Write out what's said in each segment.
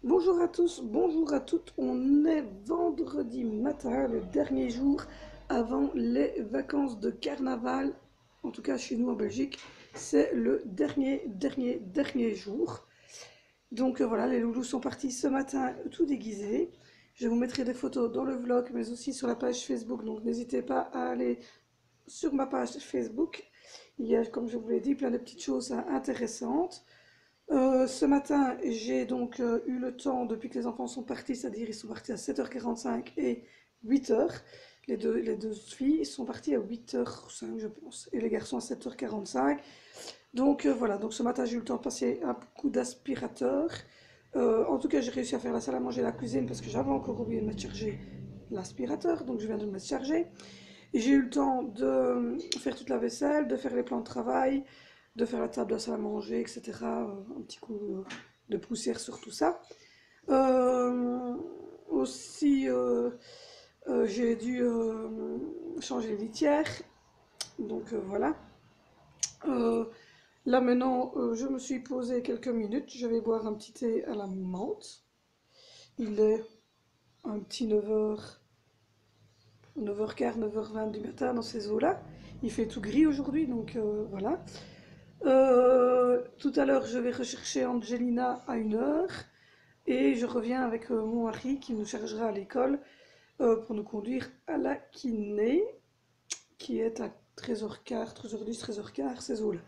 Bonjour à tous, bonjour à toutes, on est vendredi matin, le dernier jour avant les vacances de carnaval, en tout cas chez nous en Belgique, c'est le dernier jour. Donc voilà, les loulous sont partis ce matin tout déguisés. Je vous mettrai des photos dans le vlog, mais aussi sur la page Facebook, donc n'hésitez pas à aller sur ma page Facebook. Il y a, comme je vous l'ai dit, plein de petites choses intéressantes. Ce matin, j'ai donc eu le temps, depuis que les enfants sont partis, c'est-à-dire ils sont partis à 7h45 et 8h. Les deux filles sont parties à 8h05, je pense, et les garçons à 7h45. Donc voilà, donc ce matin, j'ai eu le temps de passer un coup d'aspirateur. En tout cas, j'ai réussi à faire la salle à manger et la cuisine parce que j'avais encore oublié de mettre charger l'aspirateur, donc je viens de le mettre charger. Et j'ai eu le temps de faire toute la vaisselle, de faire les plans de travail, de faire la table de la salle à manger, etc. Un petit coup de poussière sur tout ça. Aussi, j'ai dû changer les litières. Donc voilà. Là maintenant, je me suis posée quelques minutes. Je vais boire un petit thé à la menthe. Il est un petit 9h, 9h15, 9h20 du matin dans ces eaux-là. Il fait tout gris aujourd'hui, donc voilà. Tout à l'heure, je vais rechercher Angelina à 1h et je reviens avec mon mari qui nous chargera à l'école pour nous conduire à la kiné qui est à 13h15, 13h10, 13h15, ces eaux-là.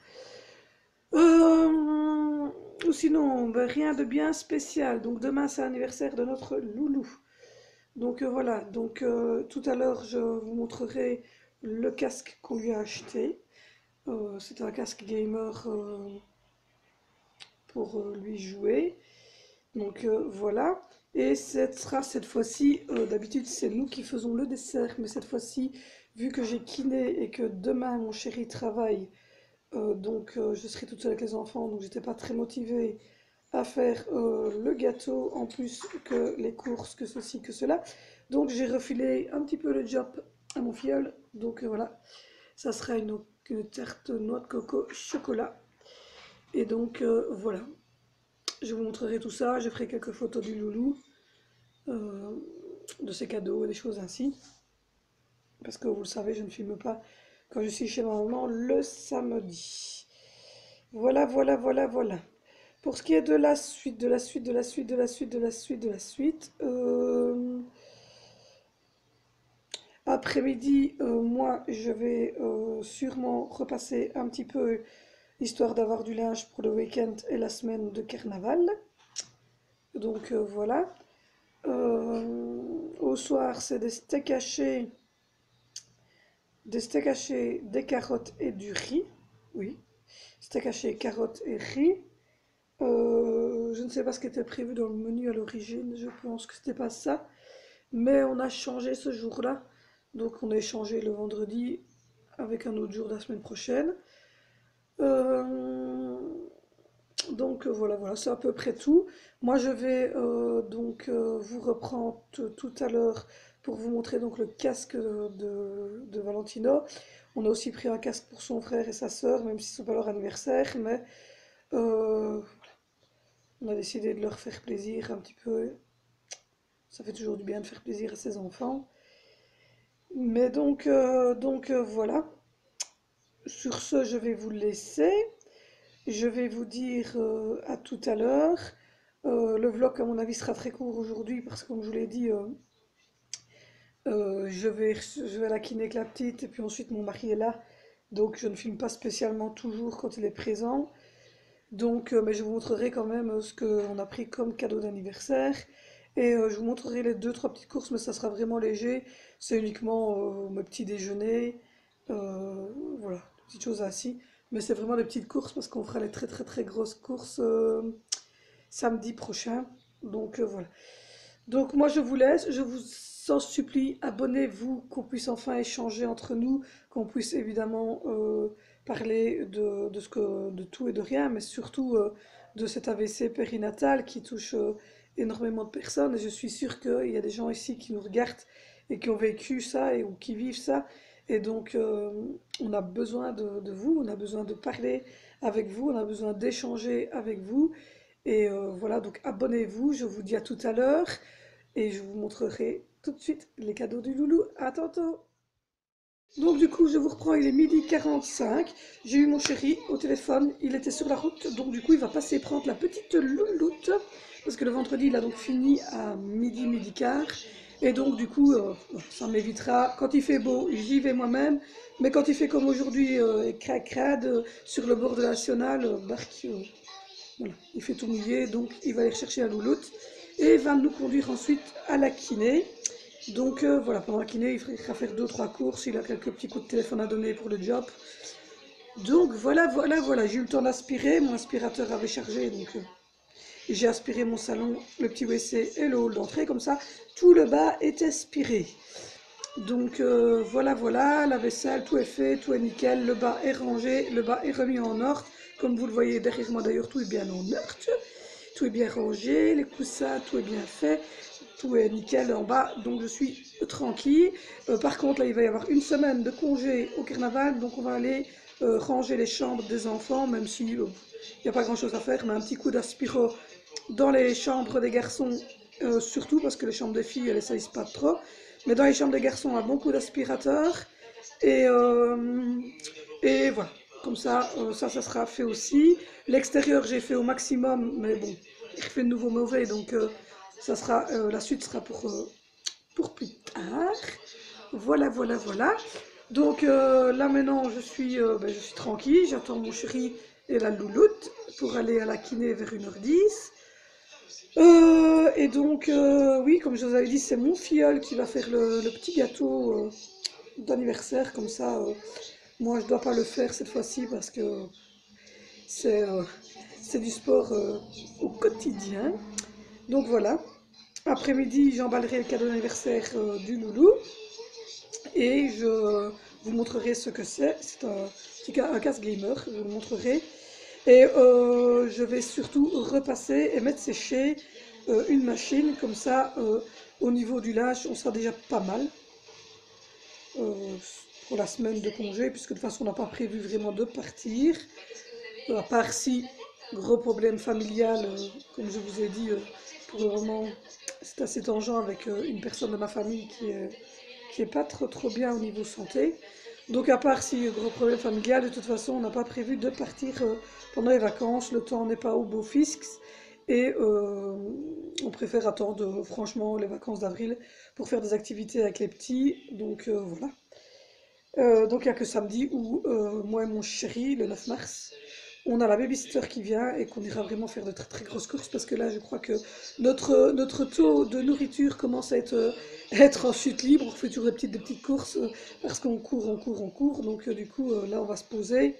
Sinon, ben, rien de bien spécial. Donc demain, c'est l'anniversaire de notre loulou. Donc voilà, donc tout à l'heure, je vous montrerai le casque qu'on lui a acheté. C'est un casque gamer pour lui jouer. Donc voilà. Et ce sera cette fois-ci, d'habitude c'est nous qui faisons le dessert, mais cette fois-ci, vu que j'ai kiné et que demain mon chéri travaille, donc je serai toute seule avec les enfants, donc j'étais pas très motivée à faire le gâteau en plus que les courses, que ceci, que cela. Donc j'ai refilé un petit peu le job à mon filleul. Donc voilà, ça sera une tarte noix de coco chocolat. Et donc voilà, je vous montrerai tout ça, je ferai quelques photos du loulou, de ses cadeaux et des choses ainsi. Parce que vous le savez, je ne filme pas quand je suis chez ma maman le samedi. Voilà, voilà, voilà, voilà. Pour ce qui est de la suite, après-midi, moi, je vais sûrement repasser un petit peu, histoire d'avoir du linge pour le week-end et la semaine de carnaval. Donc voilà. Au soir, c'est des steaks hachés, des carottes et du riz. Oui, steak haché, carottes et riz. Je ne sais pas ce qui était prévu dans le menu à l'origine, je pense que c'était pas ça. Mais on a changé ce jour-là. Donc on a échangé le vendredi avec un autre jour de la semaine prochaine. Euh, donc voilà, voilà, c'est à peu près tout. Moi je vais donc vous reprendre tout à l'heure pour vous montrer donc le casque de Valentino. On a aussi pris un casque pour son frère et sa sœur, même si ce n'est pas leur anniversaire, mais euh, on a décidé de leur faire plaisir un petit peu. Ça fait toujours du bien de faire plaisir à ses enfants. Mais donc voilà. Sur ce, je vais vous laisser. Je vais vous dire à tout à l'heure. Le vlog, à mon avis, sera très court aujourd'hui parce que, comme je vous l'ai dit, je vais à la kiné avec la petite et puis ensuite mon mari est là. Donc je ne filme pas spécialement toujours quand il est présent. Donc, mais je vous montrerai quand même ce qu'on a pris comme cadeau d'anniversaire. Et je vous montrerai les deux, trois petites courses, mais ça sera vraiment léger. C'est uniquement mes petits déjeuners. Voilà, des petites choses ainsi. Mais c'est vraiment des petites courses parce qu'on fera les très très très grosses courses samedi prochain. Donc voilà. Donc moi je vous laisse, je vous s'en supplie, abonnez-vous, qu'on puisse enfin échanger entre nous, qu'on puisse évidemment parler de tout et de rien, mais surtout de cet AVC périnatal qui touche énormément de personnes. Et je suis sûre qu'il y a des gens ici qui nous regardent et qui ont vécu ça ou qui vivent ça. Et donc, on a besoin de vous, on a besoin de parler avec vous, on a besoin d'échanger avec vous. Et voilà, donc abonnez-vous, je vous dis à tout à l'heure et je vous montrerai tout de suite les cadeaux du loulou. À tantôt! Donc du coup, je vous reprends, il est 12h45. J'ai eu mon chéri au téléphone, il était sur la route, donc du coup, il va passer prendre la petite louloute, parce que le vendredi, il a donc fini à midi quart. Et donc du coup, ça m'évitera, quand il fait beau, j'y vais moi-même, mais quand il fait comme aujourd'hui, crade, sur le bord de la nationale, barque, voilà, il fait tout mouiller, donc il va aller chercher la louloute, et va nous conduire ensuite à la kiné. Donc voilà, pendant la kiné, il faudra faire 2 ou 3 courses, il a quelques petits coups de téléphone à donner pour le job. Donc voilà, j'ai eu le temps d'aspirer, mon aspirateur avait chargé, donc j'ai aspiré mon salon, le petit WC et le hall d'entrée, comme ça, tout le bas est aspiré. Donc voilà, la vaisselle, tout est fait, tout est nickel, le bas est rangé, le bas est remis en ordre, comme vous le voyez derrière moi d'ailleurs, tout est bien en ordre, tout est bien rangé, les coussins, tout est bien fait. Tout est nickel en bas, donc je suis tranquille. Par contre, là, il va y avoir une semaine de congé au carnaval, donc on va aller ranger les chambres des enfants, même si il n'y a pas grand-chose à faire, mais un petit coup d'aspiro dans les chambres des garçons, surtout parce que les chambres des filles, elles ne saillissent pas trop. Mais dans les chambres des garçons, un bon coup d'aspirateur. Et, voilà, comme ça, ça sera fait aussi. L'extérieur, j'ai fait au maximum, mais bon, il fait de nouveau mauvais, donc ça sera, la suite sera pour plus tard. Voilà. Donc là maintenant, je suis tranquille, j'attends mon chéri et la louloute pour aller à la kiné vers 1h10. Et donc, oui, comme je vous avais dit, c'est mon filleul qui va faire le petit gâteau d'anniversaire, comme ça. Moi, je ne dois pas le faire cette fois-ci parce que c'est du sport au quotidien. Donc voilà. Après-midi, j'emballerai le cadeau d'anniversaire du loulou et je vous montrerai ce que c'est. C'est un casque gamer, je vous le montrerai. Et je vais surtout repasser et mettre sécher une machine, comme ça au niveau du linge on sera déjà pas mal pour la semaine de congé, puisque de toute façon on n'a pas prévu vraiment de partir, à part si gros problème familial, comme je vous ai dit, pour le moment c'est assez tangent avec une personne de ma famille qui est pas trop bien au niveau santé. Donc à part si gros problème familial, de toute façon on n'a pas prévu de partir pendant les vacances, le temps n'est pas au beau fixe et on préfère attendre franchement les vacances d'avril pour faire des activités avec les petits. Donc voilà. Donc il n'y a que samedi où moi et mon chéri, le 9 mars, on a la babysitter qui vient et qu'on ira vraiment faire de très grosses courses parce que là je crois que notre taux de nourriture commence à être en chute libre. On fait toujours des petites courses parce qu'on court. Donc du coup là on va se poser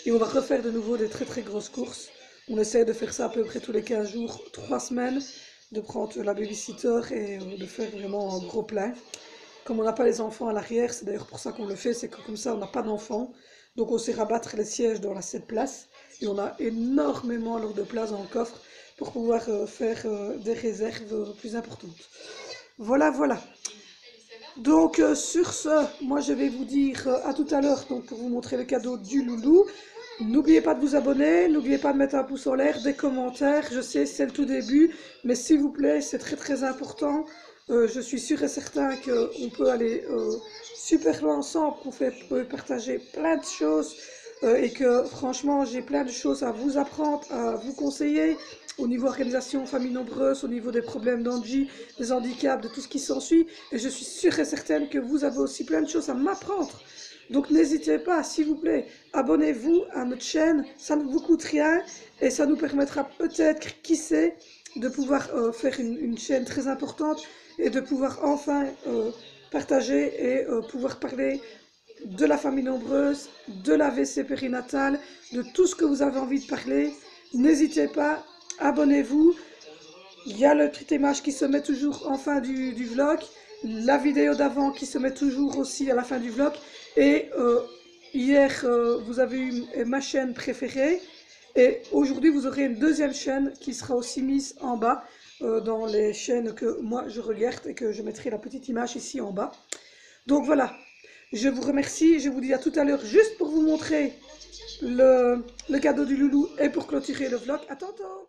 et on va refaire de nouveau des très grosses courses. On essaie de faire ça à peu près tous les 15 jours, 3 semaines, de prendre la babysitter et de faire vraiment un gros plein. Comme on n'a pas les enfants à l'arrière, c'est d'ailleurs pour ça qu'on le fait, c'est que comme ça on n'a pas d'enfants. Donc on sait rabattre les sièges dans la 7 places et on a énormément alors de place dans le coffre pour pouvoir faire des réserves plus importantes. Voilà. Donc sur ce, moi je vais vous dire à tout à l'heure donc pour vous montrer le cadeau du loulou. N'oubliez pas de vous abonner, n'oubliez pas de mettre un pouce en l'air, des commentaires. Je sais c'est le tout début, mais s'il vous plaît c'est très important. Je suis sûre et certain qu'on peut aller super loin ensemble, qu'on peut partager plein de choses et que franchement j'ai plein de choses à vous apprendre, à vous conseiller au niveau organisation, famille nombreuse, au niveau des problèmes d'Angie, des handicaps, de tout ce qui s'ensuit. Et je suis sûre et certaine que vous avez aussi plein de choses à m'apprendre. Donc n'hésitez pas, s'il vous plaît, abonnez-vous à notre chaîne, ça ne vous coûte rien et ça nous permettra peut-être, qui sait, de pouvoir faire une chaîne très importante et de pouvoir enfin partager et pouvoir parler de la famille nombreuse, de l'AVC périnatal, de tout ce que vous avez envie de parler. N'hésitez pas, abonnez-vous. Il y a le petite image qui se met toujours en fin du vlog. la vidéo d'avant qui se met toujours aussi à la fin du vlog. Et hier, vous avez eu ma chaîne préférée. Et aujourd'hui, vous aurez une deuxième chaîne qui sera aussi mise en bas dans les chaînes que moi je regarde et que je mettrai la petite image ici en bas. Donc voilà, je vous remercie. Je vous dis à tout à l'heure juste pour vous montrer le cadeau du loulou et pour clôturer le vlog. À tantôt!